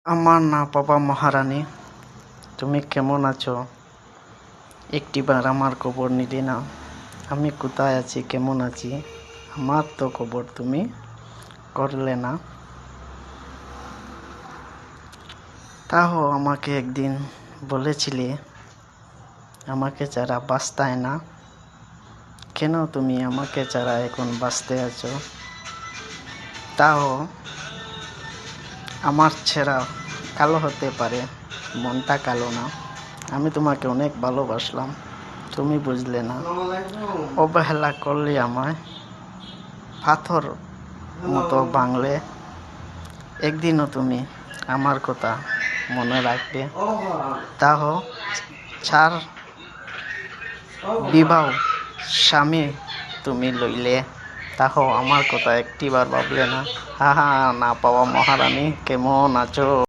আমার না পাপা মহারানী, তুমি কেমন আছো? একটিবার আমার খবর নিলে না? আমি কোথায় আছি, কেমন আছি, আমার তো খবর তুমি করলে না। তাও আমাকে একদিন বলেছিলে আমাকে ছাড়া বাঁচতায় না। কেন তুমি আমাকে ছাড়া এখন বাঁচতে আছো? তাও আমার ছেঁড়া কালো হতে পারে, মনটা কালো না। আমি তোমাকে অনেক ভালোবাসলাম, তুমি বুঝলে না। অবহেলা করলে আমায় পাথর মতো ভাঙলে। একদিনও তুমি আমার কথা মনে রাখবে। তাও চার বিবাহ স্বামী তুমি লইলে, তাও আমার কথা একটিবার ভাবলে না। হা হা, না পাওয়া মহারানী, কেমন আছো?